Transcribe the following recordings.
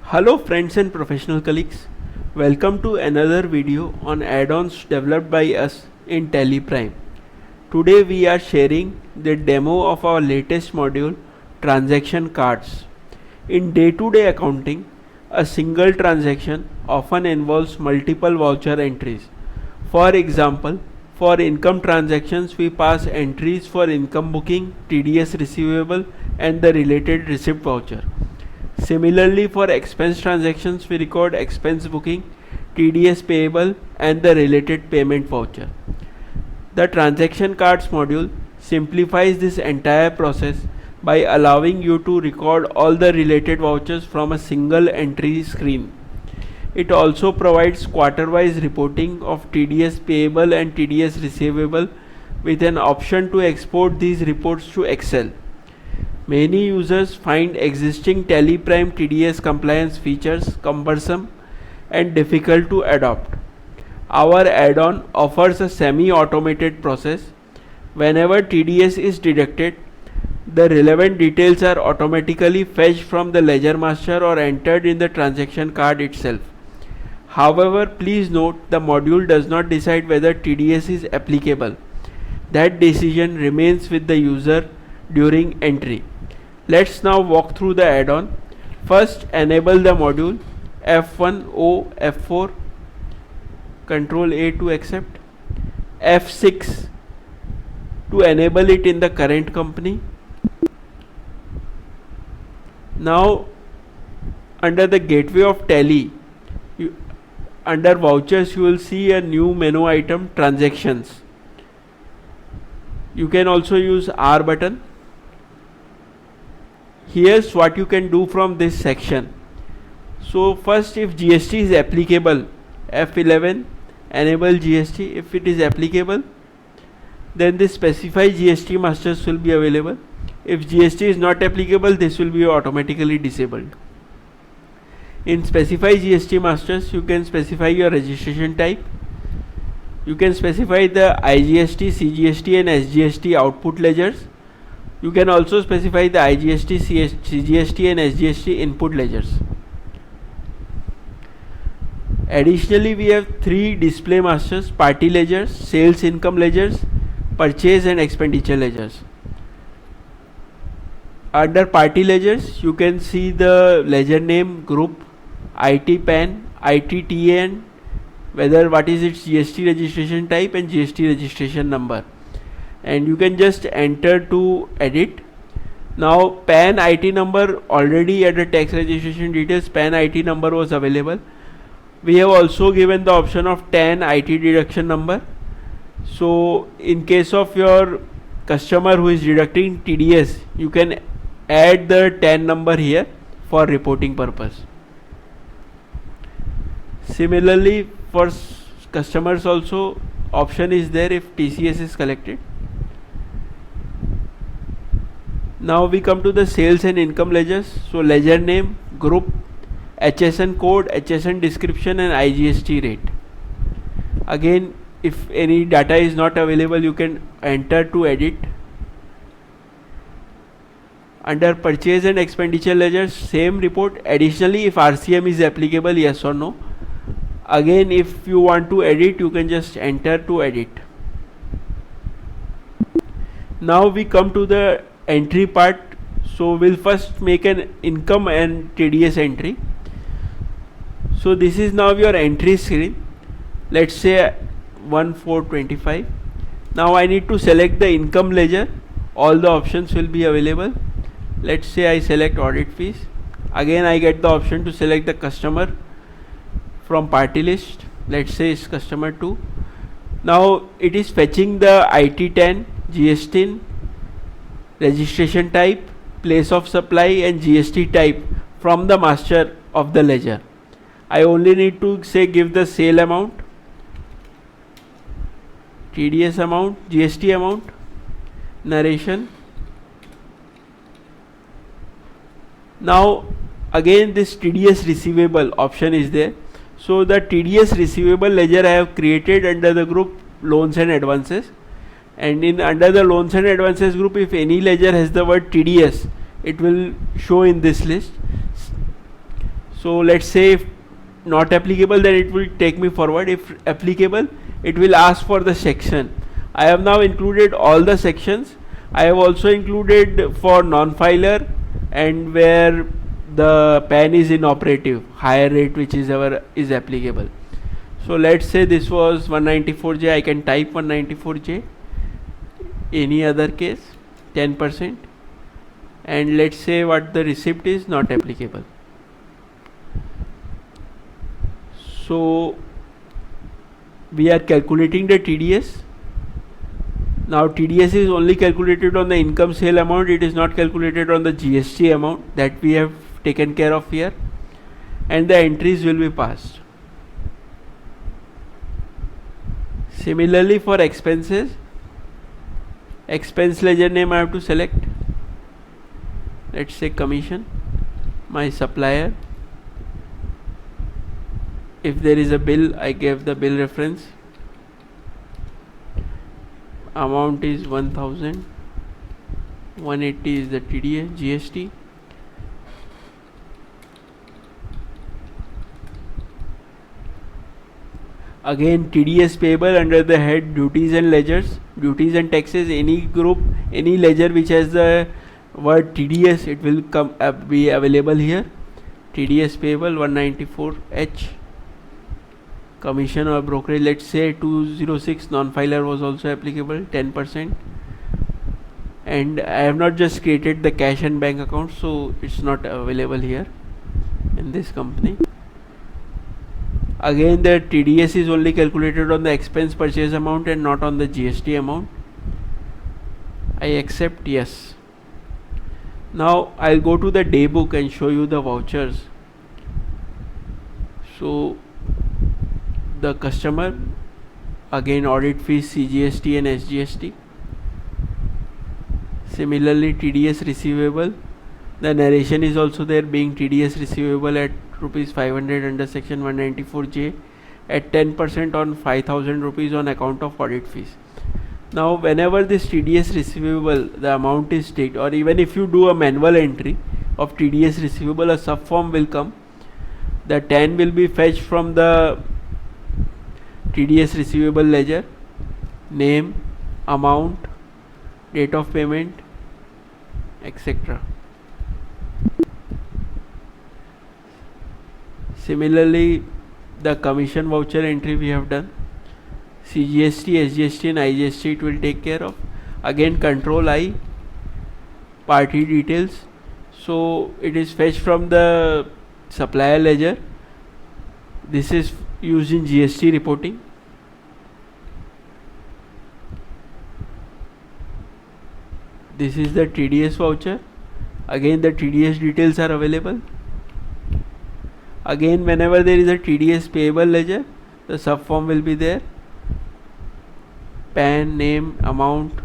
Hello friends and professional colleagues, welcome to another video on add-ons developed by us in TelePrime. Today we are sharing the demo of our latest module, transaction cards. In day-to-day accounting, a single transaction often involves multiple voucher entries. For example, for income transactions we pass entries for income booking, TDS receivable and the related receipt voucher. Similarly, for expense transactions, we record expense booking, TDS payable, and the related payment voucher. The transaction cards module simplifies this entire process by allowing you to record all the related vouchers from a single entry screen. It also provides quarter-wise reporting of TDS payable and TDS receivable with an option to export these reports to Excel. Many users find existing TelePrime TDS compliance features cumbersome and difficult to adopt. Our add-on offers a semi-automated process. Whenever TDS is deducted, the relevant details are automatically fetched from the ledger master or entered in the transaction card itself. However, please note the module does not decide whether TDS is applicable. That decision remains with the user during entry. Let's now walk through the add-on. First, enable the module. F1, O, F4, Control A to accept. F6 to enable it in the current company. Now, under the gateway of Tele, under vouchers you will see a new menu item, transactions. You can also use R button. Here's what you can do from this section. So first, if GST is applicable, F11, enable GST. If it is applicable, then the specify GST masters will be available. If GST is not applicable, this will be automatically disabled. In specify GST masters, you can specify your registration type. You can specify the IGST, CGST and SGST output ledgers. You can also specify the IGST, CGST and SGST input ledgers. Additionally, we have three display masters: party ledgers, sales income ledgers, purchase and expenditure ledgers. Under party ledgers, you can see the ledger name, group, IT PAN, IT TAN, whether what is its GST registration type and GST registration number. And you can just enter to edit. Now PAN IT number, already at the tax registration details PAN IT number was available. We have also given the option of TAN IT deduction number. So in case of your customer who is deducting TDS, you can add the TAN number here for reporting purpose. Similarly, for customers also option is there if TCS is collected. Now we come to the sales and income ledgers. So ledger name, group, HSN code, HSN description and IGST rate. Again, if any data is not available, you can enter to edit. Under purchase and expenditure ledgers, same report. Additionally, if RCM is applicable, yes or no. Again, if you want to edit, you can just enter to edit. Now we come to the entry part. So we'll first make an income and TDS entry. So this is now your entry screen. Let's say 1425. Now I need to select the income ledger. All the options will be available. Let's say I select audit fees. Again I get the option to select the customer from party list. Let's say it's customer 2. Now it is fetching the IT10, GST, registration type, place of supply and GST type from the master of the ledger. I only need to say give the sale amount, TDS amount, GST amount, narration. Now again this TDS receivable option is there. So the TDS receivable ledger I have created under the group loans and advances. And in under the loans and advances group, if any ledger has the word TDS, it will show in this list. So let's say if not applicable, then it will take me forward. If applicable, it will ask for the section. I have now included all the sections. I have also included for non-filer and where the PAN is inoperative, higher rate which is applicable. So let's say this was 194J. I can type 194J. Any other case 10%, and let's say what the receipt is not applicable. So we are calculating the TDS. Now TDS is only calculated on the income sale amount. It is not calculated on the GST amount that we have taken care of here, and the entries will be passed. Similarly for expenses, expense ledger name I have to select. Let's say commission, my supplier. If there is a bill, I give the bill reference. Amount is 1000. 180 is the TDS GST. Again, TDS payable under the head duties and ledgers, duties and taxes. Any group, any ledger which has the word TDS, it will be available here. TDS payable 194H. Commission or brokerage, let's say 206. Non-filer was also applicable, 10%. And I have not just created the cash and bank account, so it's not available here in this company. Again, the TDS is only calculated on the expense purchase amount and not on the GST amount. I accept yes. Now I'll go to the day book and show you the vouchers. So the customer, again audit fees, CGST and SGST. Similarly TDS receivable, the narration is also there, being TDS receivable at rupees 500 under section 194J at 10% on 5000 rupees on account of audit fees. Now whenever this TDS receivable, the amount is stated, or even if you do a manual entry of TDS receivable, a subform will come. The TAN will be fetched from the TDS receivable ledger, name, amount, date of payment, etc. Similarly, the commission voucher entry we have done. CGST, SGST and IGST it will take care of. Again, control I, party details. So it is fetched from the supplier ledger. This is used in GST reporting. This is the TDS voucher. Again, the TDS details are available. Again, whenever there is a TDS payable ledger, the subform will be there. PAN, name, amount,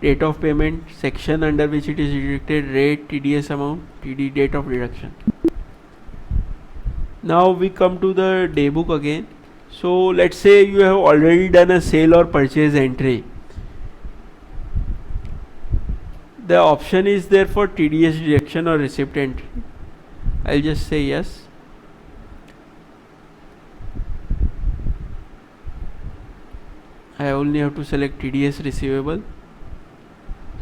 date of payment, section under which it is deducted, rate, TDS amount, TD, date of deduction. Now we come to the day book again. So let's say you have already done a sale or purchase entry. The option is there for TDS deduction or receipt entry. I'll just say yes. I only have to select TDS receivable.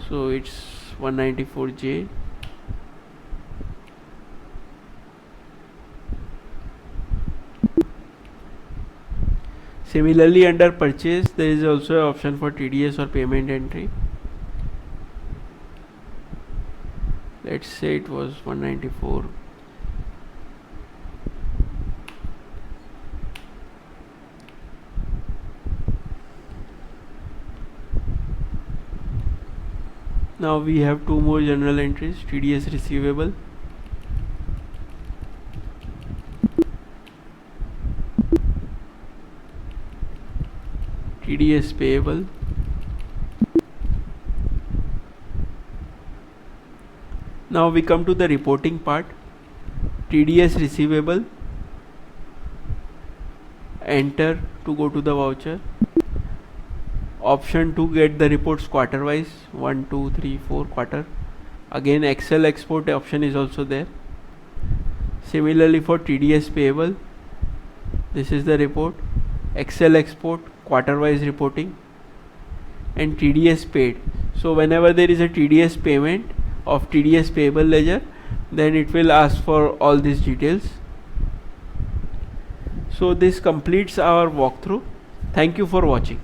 So it's 194J. Similarly, under purchase, there is also an option for TDS or payment entry. Let's say it was 194. Now we have two more general entries, TDS receivable, TDS payable, now we come to the reporting part. TDS receivable, enter to go to the voucher. Option to get the reports quarter wise, 1, 2, 3, 4 quarter. Again, Excel export option is also there. Similarly for TDS payable, this is the report, Excel export, quarter wise reporting, and TDS paid. So whenever there is a TDS payment of TDS payable ledger, then it will ask for all these details. So this completes our walkthrough. Thank you for watching.